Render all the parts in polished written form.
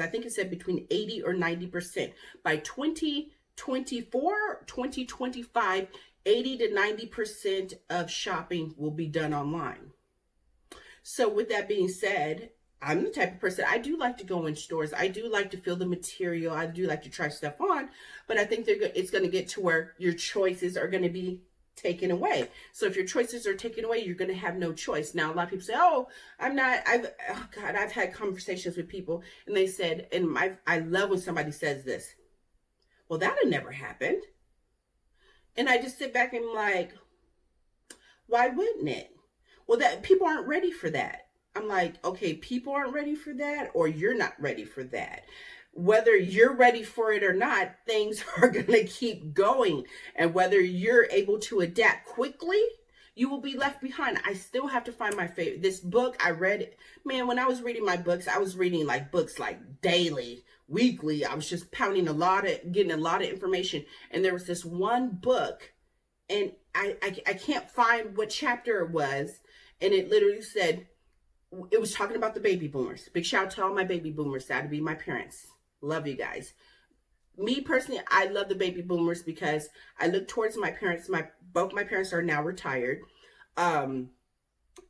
I think it said between 80 or 90%. By 2024, 2025, 80 to 90% of shopping will be done online. So with that being said, I'm the type of person, I do like to go in stores. I do like to feel the material. I do like to try stuff on, but I think it's going to get to where your choices are going to be taken away. So if your choices are taken away, you're going to have no choice. Now, a lot of people say, oh, I've had conversations with people and they said, and I love when somebody says this, well, that'll never happen. And I just sit back and I'm like, why wouldn't it? Well, that people aren't ready for that. I'm like, okay, people aren't ready for that, or you're not ready for that. Whether you're ready for it or not, things are going to keep going. And whether you're able to adapt quickly, you will be left behind. I still have to find my favorite. This book, I read it. Man, when I was reading my books, I was reading like books like daily, weekly. I was just getting a lot of information. And there was this one book, and I can't find what chapter it was. And it literally said, it was talking about the baby boomers. Big shout out to all my baby boomers. That'd be my parents. Love you guys. Me personally, I love the baby boomers because I look towards my parents. Both my parents are now retired.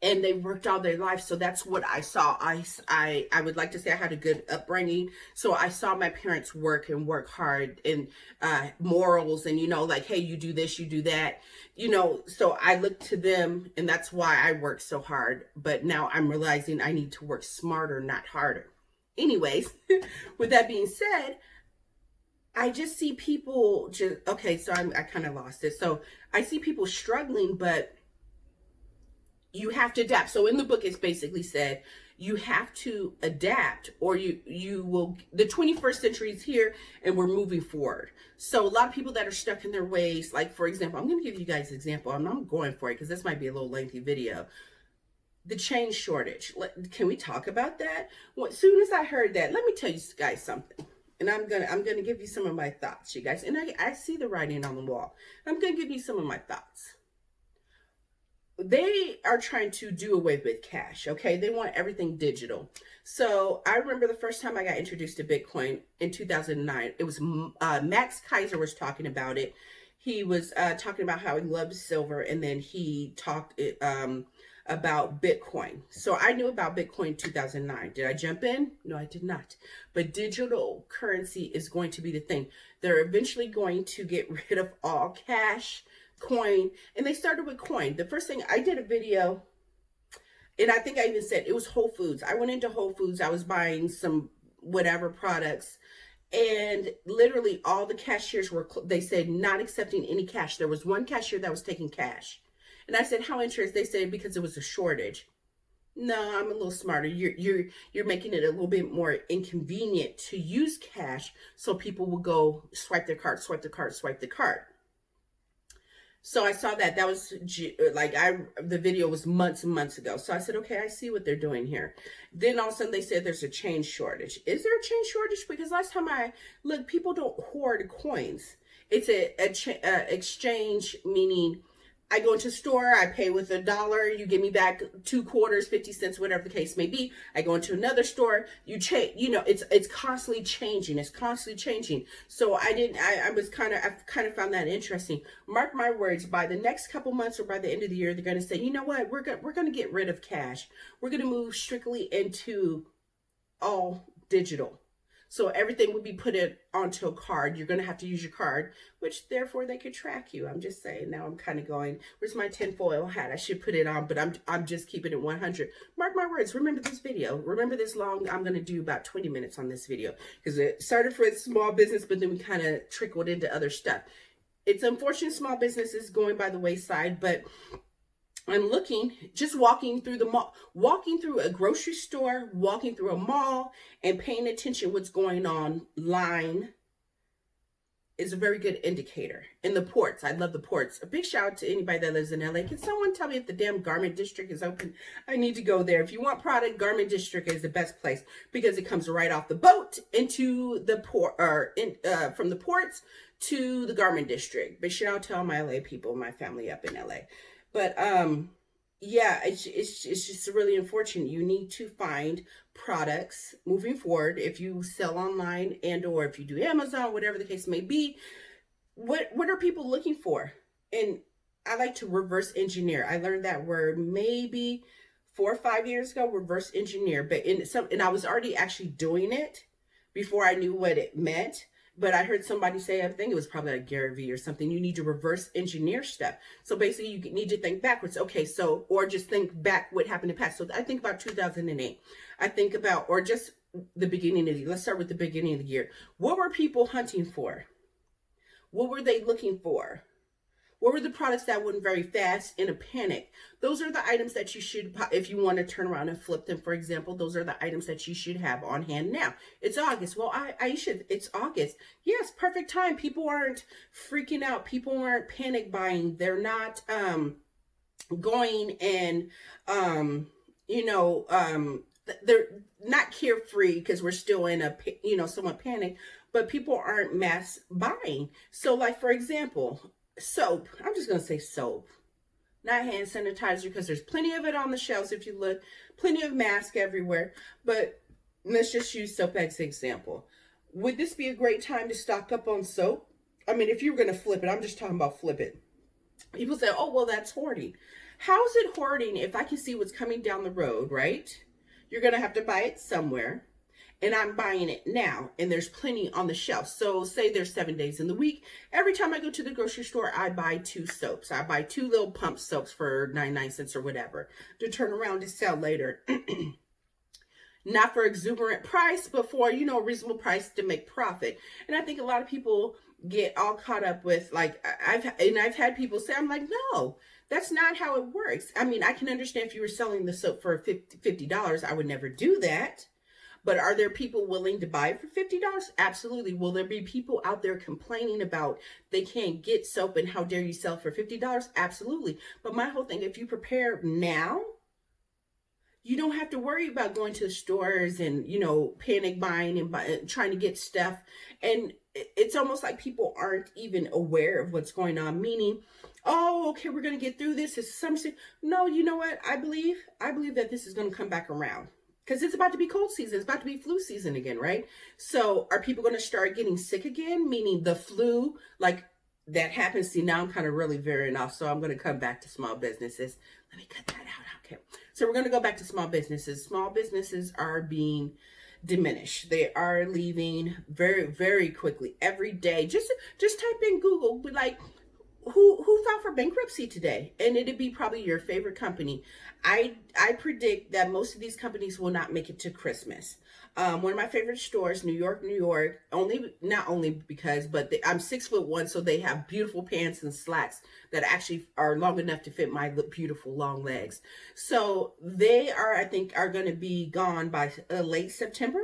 And they worked all their life. So that's what I saw. I would like to say I had a good upbringing. So I saw my parents work hard, and morals, and, like, hey, you do this, you do that, so I look to them, and that's why I work so hard. But now I'm realizing I need to work smarter, not harder. Anyways, with that being said, I just see people so I kind of lost it. So I see people struggling, but you have to adapt. So in the book, it's basically said you have to adapt, or you will. The 21st century is here, and we're moving forward. So a lot of people that are stuck in their ways, like, for example, I'm going to give you guys an example. I'm going for it because this might be a little lengthy video. The chain shortage. Can we talk about that? Well, as soon as I heard that, let me tell you guys something. And I'm gonna give you some of my thoughts, you guys. And I see the writing on the wall. I'm gonna give you some of my thoughts. They are trying to do away with cash, okay? They want everything digital. So I remember the first time I got introduced to Bitcoin in 2009. It was Max Kaiser was talking about it. He was talking about how he loved silver, and then he talked about Bitcoin. So I knew about Bitcoin in 2009. Did I jump in? No, I did not. But digital currency is going to be the thing. They're eventually going to get rid of all cash, coin, and they started with coin. The first thing I did a video, and I think I even said it was Whole Foods. I went into Whole Foods. I was buying some whatever products, and literally all the cashiers they said not accepting any cash. There was one cashier that was taking cash, and I said, how interesting? They said because it was a shortage. No, I'm a little smarter. You're making it a little bit more inconvenient to use cash, so people will go swipe their card, swipe the card, swipe the card. So I saw that was the video was months and months ago. So I said, okay, I see what they're doing here. Then all of a sudden they said there's a change shortage. Is there a change shortage? Because last time I looked, people don't hoard coins. It's a exchange, meaning I go into a store, I pay with $1, you give me back 2 quarters, 50 cents, whatever the case may be. I go into another store, you change, it's constantly changing. It's constantly changing. So I kind of found that interesting. Mark my words, by the next couple months or by the end of the year, they're going to say, you know what, we're going to get rid of cash. We're going to move strictly into all digital. So everything would be put onto a card. You're going to have to use your card, which therefore they could track you. I'm just saying. Now I'm kind of going, where's my tinfoil hat? I should put it on, but I'm just keeping it 100. Mark my words. Remember this video. Remember this long. I'm going to do about 20 minutes on this video because it started for a small business, but then we kind of trickled into other stuff. It's unfortunate small business is going by the wayside, but I'm just walking through the mall, walking through a grocery store, walking through a mall, and paying attention what's going on line is a very good indicator. In the ports, I love the ports. A big shout out to anybody that lives in LA. Can someone tell me if the damn Garment District is open? I need to go there. If you want product, Garment District is the best place because it comes right off the boat into the port, or from the ports to the Garment District. Big shout out to all my LA people, my family up in LA. But yeah, it's just really unfortunate. You need to find products moving forward, if you sell online and or if you do Amazon, whatever the case may be, what are people looking for? And I like to reverse engineer. I learned that word maybe 4 or 5 years ago, reverse engineer. But and I was already actually doing it before I knew what it meant. But I heard somebody say, I think it was probably like Gary Vee or something, you need to reverse engineer stuff. So basically you need to think backwards. Okay, so, or just think back what happened in the past. So I think about 2008. I think about, or just the beginning of the year. Let's start with the beginning of the year. What were people hunting for? What were they looking for? What were the products that went very fast in a panic? Those are the items that you should, if you want to turn around and flip them, for example, those are the items that you should have on hand now. It's August. Well, Aisha, it's August. Yes, perfect time. People aren't freaking out. People aren't panic buying. They're not going and, they're not carefree because we're still in a, somewhat panic, but people aren't mass buying. So like, for example, soap. I'm just going to say soap, not hand sanitizer, because there's plenty of it on the shelves if you look, plenty of masks everywhere. But let's just use soap as an example. Would this be a great time to stock up on soap? I mean, if you were going to flip it, I'm just talking about flip it. People say, oh, well, that's hoarding. How is it hoarding if I can see what's coming down the road, right? You're going to have to buy it somewhere. And I'm buying it now, and there's plenty on the shelf. So say there's 7 days in the week. Every time I go to the grocery store, I buy 2 soaps. I buy 2 little pump soaps for 99 cents or whatever to turn around to sell later. Not for exuberant price, but for, a reasonable price to make profit. And I think a lot of people get all caught up with, like, I've had people say, I'm like, no, that's not how it works. I mean, I can understand if you were selling the soap for $50, I would never do that. But are there people willing to buy it for $50? Absolutely. Will there be people out there complaining about they can't get soap and how dare you sell for $50? Absolutely. But my whole thing, if you prepare now, you don't have to worry about going to the stores and, panic buying and trying to get stuff. And it's almost like people aren't even aware of what's going on, meaning, oh, okay, we're going to get through this. It's summer season. No, you know what? I believe that this is going to come back around. Because it's about to be cold season. It's about to be flu season again, right? So are people going to start getting sick again? Meaning the flu, like that happens. See, now I'm kind of really veering off. So I'm going to come back to small businesses. Let me cut that out. Okay. So we're going to go back to small businesses. Small businesses are being diminished. They are leaving very, very quickly every day. Just type in Google, be like, who filed for bankruptcy today? And it'd be probably your favorite company. I predict that most of these companies will not make it to Christmas. One of my favorite stores, New York, not only because, but I'm 6'1", so they have beautiful pants and slacks that actually are long enough to fit my beautiful long legs. So they I think are going to be gone by late September.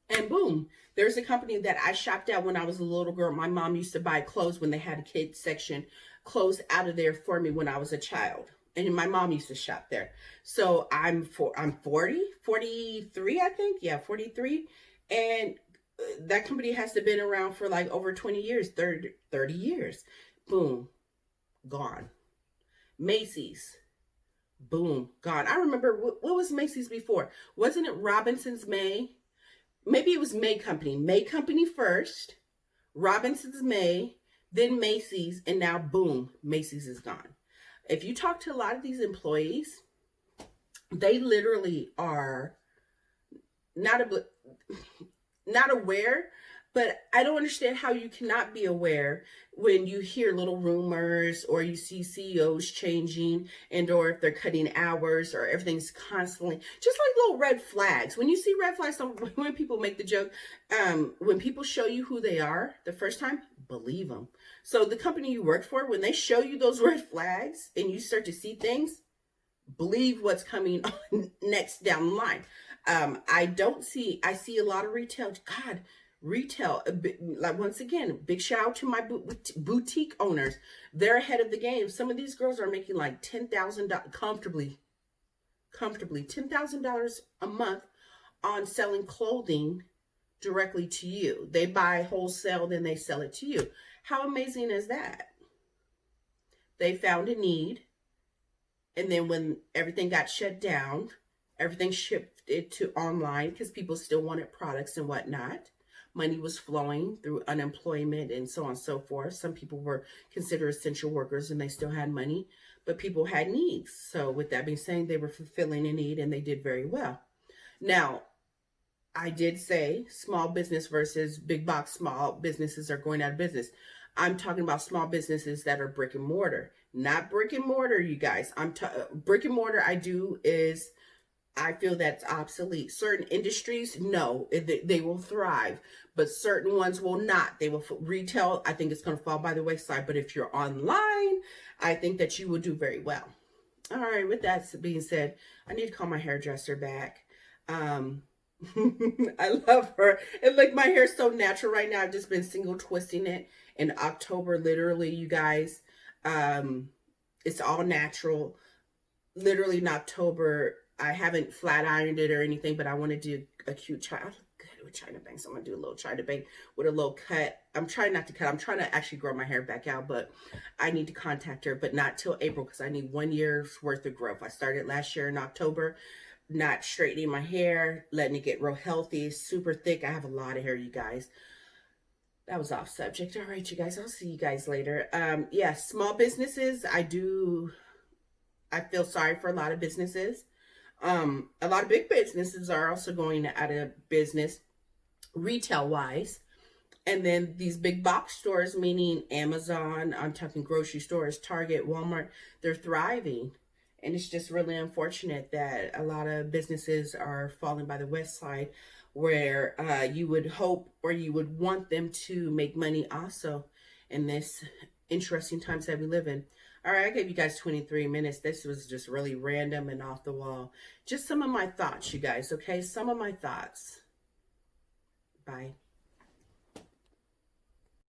And boom, there's a company that I shopped at when I was a little girl. My mom used to buy clothes when they had a kids section, clothes out of there for me when I was a child. And my mom used to shop there. So I'm 43, I think. Yeah, 43. And that company has to have been around for like over 20 years, 30 years. Boom, gone. Macy's. Boom, gone. I remember, what was Macy's before? Wasn't it Robinson's May? Maybe it was May Company. May Company first, Robinson's May, then Macy's, and now boom, Macy's is gone. If you talk to a lot of these employees, they literally are not aware, but I don't understand how you cannot be aware when you hear little rumors or you see CEOs changing and or if they're cutting hours or everything's constantly, just like little red flags. When you see red flags, when people make the joke, when people show you who they are the first time, believe them. So the company you work for, when they show you those red flags and you start to see things, believe what's coming on next down the line. I see a lot of retail. God, retail, like once again, big shout out to my boutique owners. They're ahead of the game. Some of these girls are making like $10,000 comfortably $10,000 a month on selling clothing directly to you. They buy wholesale, then they sell it to you. How amazing is that? They found a need, and then when everything got shut down, Everything shifted to online because people still wanted products and whatnot. Money was flowing through unemployment and so on and so forth. Some people were considered essential workers and they still had money, but people had needs. So, with that being said, they were fulfilling a need and they did very well. Now, I did say small business versus big box small businesses are going out of business. I'm talking about small businesses that are brick and mortar, not brick and mortar, you guys. Brick and mortar. I feel that's obsolete. Certain industries, no, they will thrive, but certain ones will not. They will retail. I think it's going to fall by the wayside. But if you're online, I think that you will do very well. All right. With that being said, I need to call my hairdresser back. Um, I love her. And like my hair's so natural right now. I've just been single twisting it in October, literally, you guys. Um, it's all natural. Literally in October, I haven't flat ironed it or anything, but I want to do a cute child. With China bang, so I'm gonna do a little China bang with a little cut. I'm trying not to cut. I'm trying to actually grow my hair back out, but I need to contact her, but not till April because I need 1 year's worth of growth. I started last year in October, not straightening my hair, letting it get real healthy, super thick. I have a lot of hair, you guys. That was off subject. All right, you guys. I'll see you guys later. Yeah, small businesses. I feel sorry for a lot of businesses. A lot of big businesses are also going out of business retail wise. And then these big box stores, meaning Amazon, I'm talking grocery stores, Target, Walmart, they're thriving. And it's just really unfortunate that a lot of businesses are falling by the wayside where you would hope or you would want them to make money also in this interesting times that we live in. All right, I gave you guys 23 minutes. This was just really random and off the wall. Just some of my thoughts, you guys, okay? Some of my thoughts. Bye.